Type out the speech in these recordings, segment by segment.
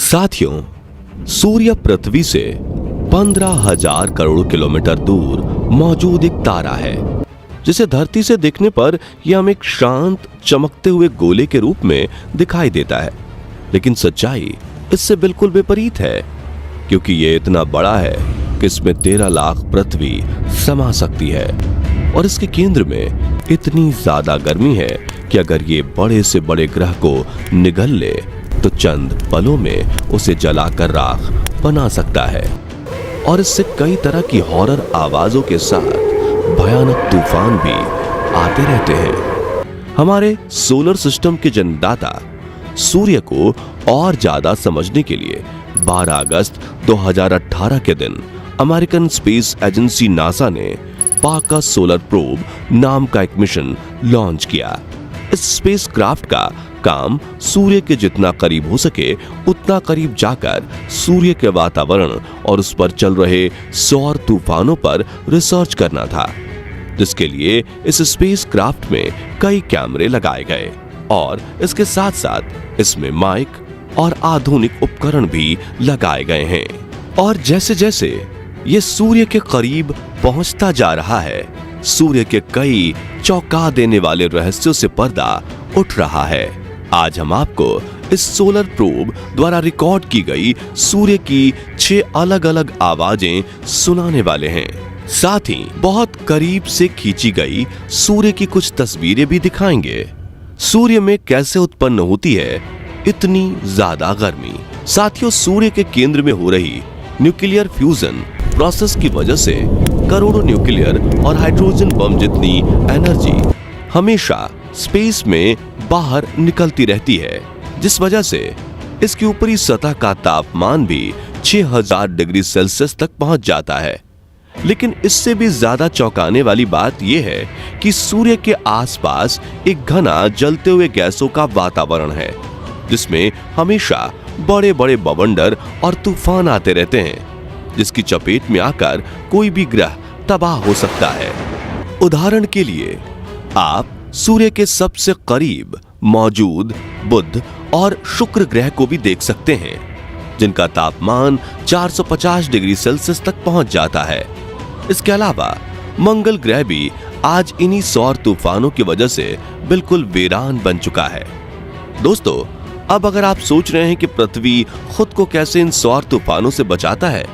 साथियों, सूर्य पृथ्वी से 15,000 करोड़ किलोमीटर दूर मौजूद एक तारा है जिसे धरती से देखने पर यह हमें एक शांत चमकते हुए गोले के रूप में दिखाई देता है। लेकिन सच्चाई इससे बिल्कुल विपरीत है, क्योंकि यह इतना बड़ा है कि इसमें 13 लाख पृथ्वी समा सकती है और इसके केंद्र में इतनी ज्यादा गर्मी है कि अगर ये बड़े से बड़े ग्रह को निगल ले तो चंद पलों में उसे जलाकर राख बना सकता है। और इससे कई तरह की हॉरर आवाजों के साथ भयानक तूफान भी आते रहते हैं। हमारे सोलर सिस्टम के जन्मदाता सूर्य को और ज्यादा समझने के लिए 12 अगस्त 2018 के दिन अमेरिकन स्पेस एजेंसी नासा ने पाका सोलर प्रोब नाम का एक मिशन लॉन्च किया। इस स्पेसक्राफ्ट का काम सूर्य के जितना करीब हो सके उतना करीब जाकर सूर्य के वातावरण और उस पर चल रहे सौर तूफानों पर रिसर्च करना था, जिसके लिए इस स्पेसक्राफ्ट में कई कैमरे लगाए गए और इसके साथ साथ इसमें माइक और आधुनिक उपकरण भी लगाए गए हैं। और जैसे जैसे ये सूर्य के करीब पहुंचता जा रहा है, सूर्य के कई चौंका देने वाले रहस्यों से पर्दा उठ रहा है। आज हम आपको इस सोलर प्रोब द्वारा रिकॉर्ड की गई सूर्य की 6 अलग-अलग आवाजें सुनाने वाले हैं। साथ ही बहुत करीब से खींची गई सूर्य की कुछ तस्वीरें भी दिखाएंगे। सूर्य में कैसे उत्पन्न होती है इतनी ज्यादा गर्मी। साथियों, सूर्य के केंद्र में हो रही न्यूक्लियर फ्यूजन प्रोसेस की वजह से करोड़ों न्यूक्लियर और हाइड्रोजन बम जितनी एनर्जी हमेशा स्पेस में बाहर निकलती रहती है, जिस वजह से इसकी ऊपरी सतह का तापमान भी 6000 डिग्री सेल्सियस तक पहुंच जाता है। लेकिन इससे भी ज्यादा चौंकाने वाली बात यह है कि सूर्य के आसपास एक घना जलते हुए गैसों का वातावरण है, जिसमें हमेशा बड़े बड़े बवंडर और तूफान आते रहते हैं, जिसकी चपेट में आकर कोई भी ग्रह तबाह हो सकता है। उदाहरण के लिए आप सूर्य के सबसे करीब मौजूद बुध और शुक्र ग्रह को भी देख सकते हैं, जिनका तापमान 450 डिग्री सेल्सियस तक पहुंच जाता है। इसके अलावा मंगल ग्रह भी आज इन्हीं सौर तूफानों की वजह से बिल्कुल वीरान बन चुका है। दोस्तों, अब अगर आप सोच रहे हैं कि पृथ्वी खुद को कैसे इन सौर तूफानों से बचाता है,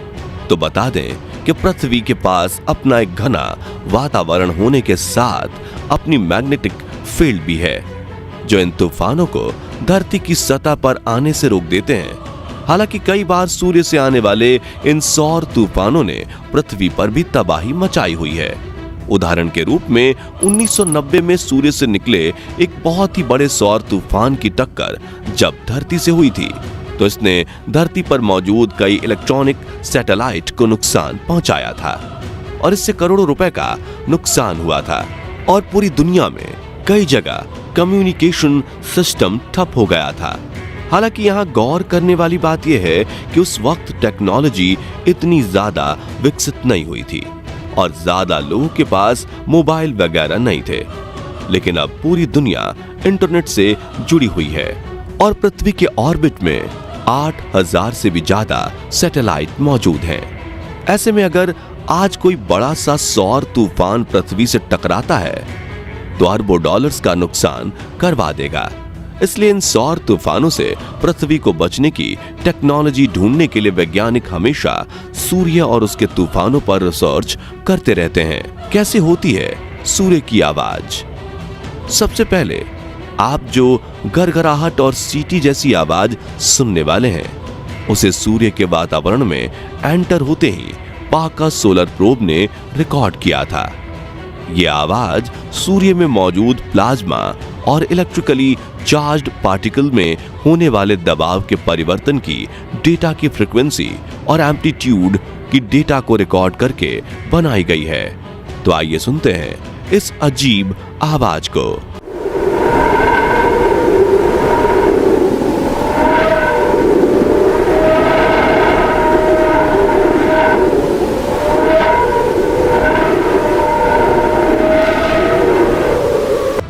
तो बता दें कि पृथ्वी के पास अपना एक घना वातावरण होने के साथ अपनी मैग्नेटिक फील्ड भी है, जो इन तूफानों को धरती की सतह पर आने से रोक देते हैं। हालांकि कई बार सूर्य से आने वाले इन सौर तूफानों ने पृथ्वी पर भी तबाही मचाई हुई है। उदाहरण के रूप में 1990 में सूर्य से निकले एक बहुत ही बड़े सौर तूफान की टक्कर जब धरती से हुई थी, तो इसने धरती पर मौजूद कई इलेक्ट्रॉनिक सैटेलाइट को नुकसान पहुंचाया था और इससे करोड़ों रुपए का नुकसान हुआ था और पूरी दुनिया में कई जगह कम्युनिकेशन सिस्टम ठप हो गया था। हालांकि यहाँ गौर करने वाली बात यह है कि उस वक्त टेक्नोलॉजी इतनी ज्यादा विकसित नहीं हुई थी और ज्यादा लोगों के पास मोबाइल वगैरह नहीं थे। लेकिन अब पूरी दुनिया इंटरनेट से जुड़ी हुई है और पृथ्वी के ऑर्बिट में 8000 से भी ज्यादा सैटेलाइट मौजूद हैं। ऐसे में अगर आज कोई बड़ा सा सौर तूफान पृथ्वी से टकराता है तो अरबों डॉलर्स का नुकसान करवा देगा। इसलिए इन सौर तूफानों से पृथ्वी को बचने की टेक्नोलॉजी ढूंढने के लिए वैज्ञानिक हमेशा सूर्य और उसके तूफानों पर रिसर्च करते रहते हैं। कैसे होती है सूर्य की आवाज? सबसे पहले आप जो गरगराहट और सीटी जैसी आवाज सुनने वाले हैं, उसे सूर्य के वातावरण में एंटर होते ही पाका सोलर प्रोब ने रिकॉर्ड किया था। यह आवाज सूर्य में मौजूद प्लाज्मा और इलेक्ट्रिकली चार्ज्ड पार्टिकल में होने वाले दबाव के परिवर्तन की डेटा की फ्रीक्वेंसी और एम्पलीट्यूड की डेटा को रिकॉर्ड करके बनाई गई है। तो आइए सुनते हैं इस अजीब आवाज को।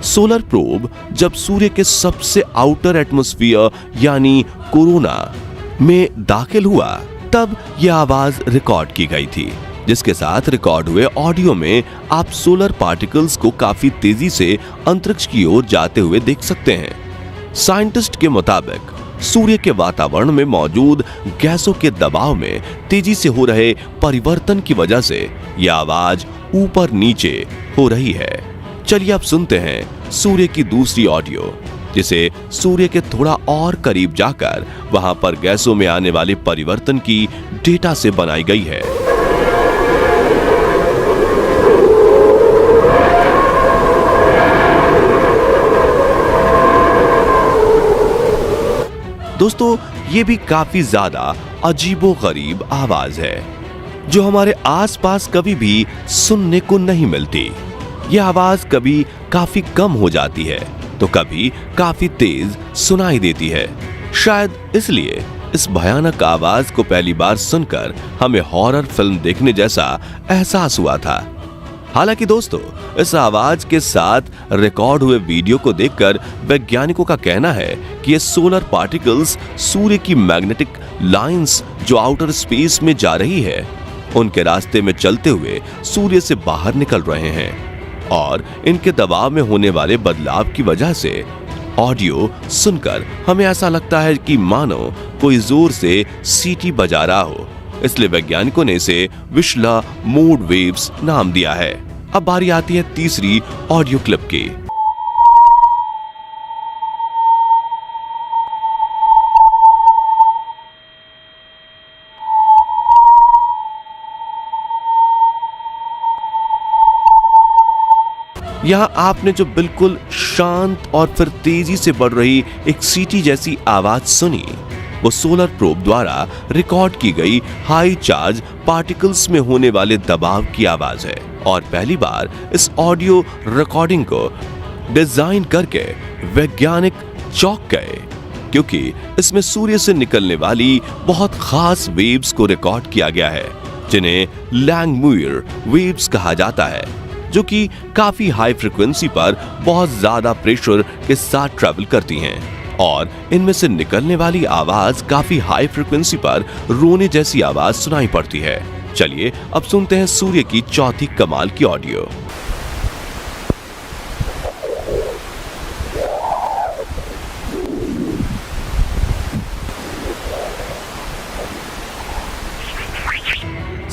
सोलर प्रोब जब सूर्य के सबसे आउटर एटमॉस्फेयर यानी कोरोना में दाखिल हुआ तब यह आवाज रिकॉर्ड की गई थी, जिसके साथ रिकॉर्ड हुए ऑडियो में आप सोलर पार्टिकल्स को काफी तेजी से अंतरिक्ष की ओर जाते हुए देख सकते हैं। साइंटिस्ट के मुताबिक सूर्य के वातावरण में मौजूद गैसों के दबाव में तेजी से हो रहे परिवर्तन की वजह से यह आवाज ऊपर नीचे हो रही है। चलिए अब सुनते हैं सूर्य की दूसरी ऑडियो, जिसे सूर्य के थोड़ा और करीब जाकर वहां पर गैसों में आने वाले परिवर्तन की डेटा से बनाई गई है। दोस्तों, ये भी काफी ज्यादा अजीबोगरीब आवाज है जो हमारे आसपास कभी भी सुनने को नहीं मिलती। यह आवाज कभी काफी कम हो जाती है तो कभी काफी तेज सुनाई देती है। शायद इसलिए इस भयानक आवाज को पहली बार सुनकर हमें हॉरर फिल्म देखने जैसा एहसास हुआ था। हालांकि दोस्तों, इस आवाज के साथ रिकॉर्ड हुए वीडियो को देखकर वैज्ञानिकों का कहना है कि ये सोलर पार्टिकल्स सूर्य की मैग्नेटिक लाइंस जो आउटर स्पेस में जा रही है, उनके रास्ते में चलते हुए सूर्य से बाहर निकल रहे हैं और इनके दबाव में होने वाले बदलाव की वजह से ऑडियो सुनकर हमें ऐसा लगता है कि मानो कोई जोर से सीटी बजा रहा हो। इसलिए वैज्ञानिकों ने इसे विशला मोड वेव्स नाम दिया है। अब बारी आती है तीसरी ऑडियो क्लिप की। यहाँ आपने जो बिल्कुल शांत और फिर तेजी से बढ़ रही एक सीटी जैसी आवाज सुनी, वो सोलर प्रोब द्वारा रिकॉर्ड की गई हाई चार्ज पार्टिकल्स में होने वाले दबाव की आवाज है। और पहली बार इस ऑडियो रिकॉर्डिंग को डिजाइन करके वैज्ञानिक चौंक गए, क्योंकि इसमें सूर्य से निकलने वाली बहुत खास वेव्स को रिकॉर्ड किया गया है, जिन्हें लैंगमुइर वेव्स कहा जाता है, जो कि काफी हाई फ्रिक्वेंसी पर बहुत ज्यादा प्रेशर के साथ ट्रैवल करती हैं और इनमें से निकलने वाली आवाज काफी हाई फ्रिक्वेंसी पर रोने जैसी आवाज सुनाई पड़ती है। चलिए अब सुनते हैं सूर्य की चौथी कमाल की ऑडियो।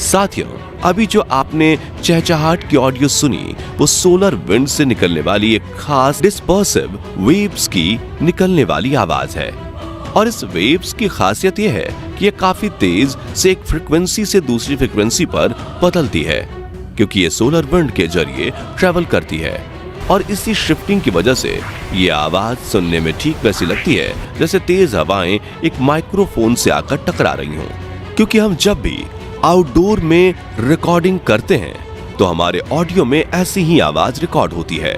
साथियों, अभी जो आपने चहचहाट की ऑडियो सुनी, वो सोलर विंड से निकलने वाली एक खास डिस्पर्सिव वेव्स की निकलने वाली आवाज है। और इस वेव्स की खासियत यह है कि ये काफी तेज से एक फ्रीक्वेंसी से दूसरी फ्रीक्वेंसी पर बदलती है, क्योंकि ये सोलर विंड के जरिए ट्रेवल करती है। और इसी शिफ्टिंग की वजह से ये आवाज सुनने में ठीक वैसी लगती है जैसे तेज हवाएं एक माइक्रोफोन से आकर टकरा रही हों। क्योंकि हम जब भी आउटडोर में रिकॉर्डिंग करते हैं तो हमारे ऑडियो में ऐसी ही आवाज रिकॉर्ड होती है।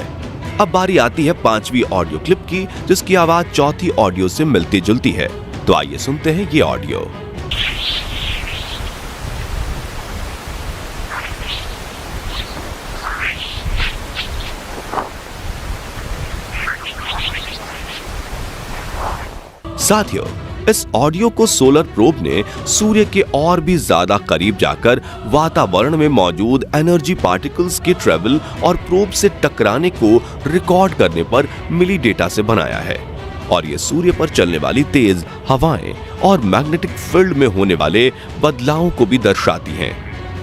अब बारी आती है पांचवी ऑडियो क्लिप की, जिसकी आवाज चौथी ऑडियो से मिलती जुलती है। तो आइए सुनते हैं ये ऑडियो। साथियों, इस ऑडियो को सोलर प्रोब ने सूर्य के और भी ज्यादा करीब जाकर वातावरण में मौजूद एनर्जी पार्टिकल्स के ट्रेवल और प्रोब से टकराने को रिकॉर्ड करने पर मिली डेटा से बनाया है। और ये सूर्य पर चलने वाली तेज हवाएं और मैग्नेटिक फील्ड में होने वाले बदलावों को भी दर्शाती हैं।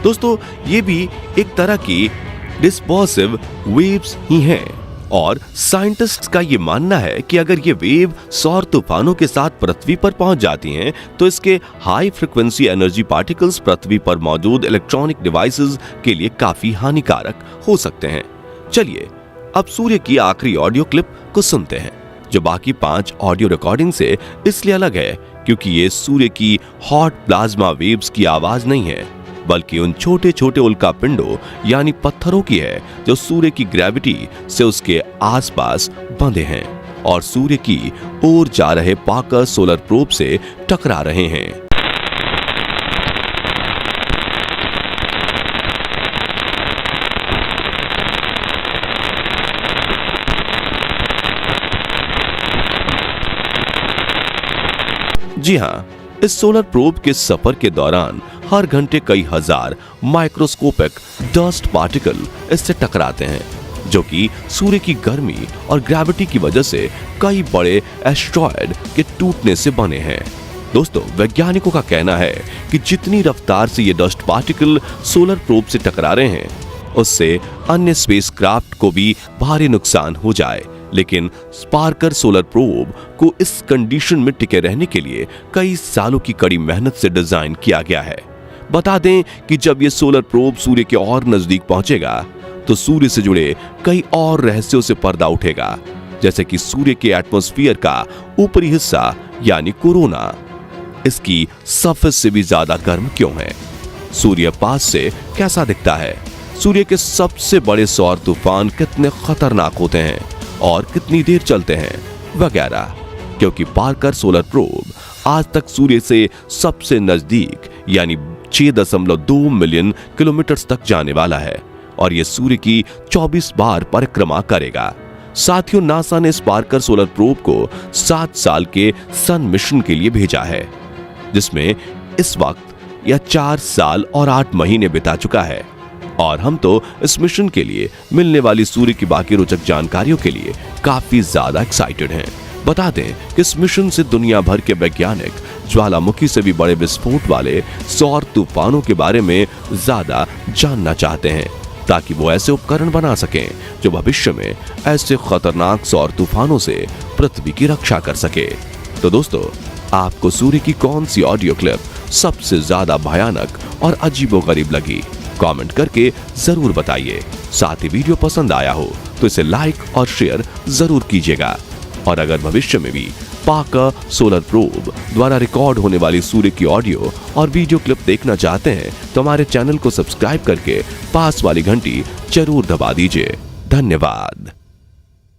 दोस्तों, ये भी एक तरह की डिस्पर्सिव वेव्स ही हैं। और साइंटिस्ट्स का ये मानना है कि अगर ये वेव सौर तूफानों के साथ पृथ्वी पर पहुंच जाती हैं, तो इसके हाई फ्रीक्वेंसी एनर्जी पार्टिकल्स पृथ्वी पर मौजूद इलेक्ट्रॉनिक डिवाइसेस के लिए काफी हानिकारक हो सकते हैं। चलिए अब सूर्य की आखिरी ऑडियो क्लिप को सुनते हैं, जो बाकी 5 ऑडियो रिकॉर्डिंग से इसलिए अलग है क्योंकि ये सूर्य की हॉट प्लाज्मा वेव्स की आवाज नहीं है, बल्कि उन छोटे छोटे उल्का पिंडों यानी पत्थरों की है जो सूर्य की ग्रेविटी से उसके आसपास बंधे हैं और सूर्य की ओर जा रहे पार्कर सोलर प्रोब से टकरा रहे हैं। जी हाँ, इस सोलर प्रोब के सफर के दौरान हर घंटे कई हजार माइक्रोस्कोपिक डस्ट पार्टिकल इससे टकराते हैं, जो कि सूर्य की गर्मी और ग्रेविटी की वजह से कई बड़े एस्टेरॉयड के टूटने से बने हैं। दोस्तों, वैज्ञानिकों का कहना है कि जितनी रफ्तार से ये डस्ट पार्टिकल सोलर प्रोब से टकरा रहे हैं, उससे अन्य स्पेसक्राफ्ट को भी भारी नुकसान हो जाए। लेकिन स्पार्कर सोलर प्रोब को इस कंडीशन में टिके रहने के लिए कई सालों की कड़ी मेहनत से डिजाइन किया गया है। बता दें कि जब ये सोलर प्रोब सूर्य के और नजदीक पहुंचेगा तो सूर्य से जुड़े कई और रहस्यों से पर्दा उठेगा, जैसे कि सूर्य के एटमॉस्फेयर का ऊपरी हिस्सा यानी कोरोना, इसकी सरफेस से भी ज्यादा गर्म क्यों है, सूर्य पास से कैसा दिखता है, सूर्य के सबसे बड़े सौर तूफान कितने खतरनाक होते हैं और कितनी देर चलते हैं वगैरह। क्योंकि पार्कर सोलर प्रोब आज तक सूर्य से सबसे नजदीक यानी 6.2 मिलियन किलोमीटर तक जाने वाला है और यह सूर्य की 24 बार परिक्रमा करेगा। साथियों, नासा ने स्पार्कर सोलर प्रोब को 7 साल के सन मिशन के लिए भेजा है, जिसमें इस वक्त यह 4 साल और 8 महीने बिता चुका है और हम तो इस मिशन के लिए मिलने वाली सूर्य की बाकी रोचक जानकारियों के लिए काफी ज्यादा एक्साइटेड हैं। बता दें कि इस मिशन से दुनिया भर के वैज्ञानिक ज्वालामुखी से भी बड़े विस्फोट वाले सौर तूफानों के बारे में ज्यादा जानना चाहते हैं, ताकि वो ऐसे उपकरण बना सकें जो भविष्य में ऐसे खतरनाक सौर तूफानों से पृथ्वी की रक्षा कर सके। तो दोस्तों, आपको सूर्य की कौन सी ऑडियो क्लिप सबसे ज्यादा भयानक और अजीबोगरीब लगी? कमेंट करके जरूर बताइए। साथ ही वीडियो पसंद आया हो तो इसे लाइक और शेयर जरूर कीजिएगा। और अगर भविष्य में भी पार्कर सोलर प्रोब द्वारा रिकॉर्ड होने वाली सूर्य की ऑडियो और वीडियो क्लिप देखना चाहते हैं तो हमारे चैनल को सब्सक्राइब करके पास वाली घंटी जरूर दबा दीजिए। धन्यवाद।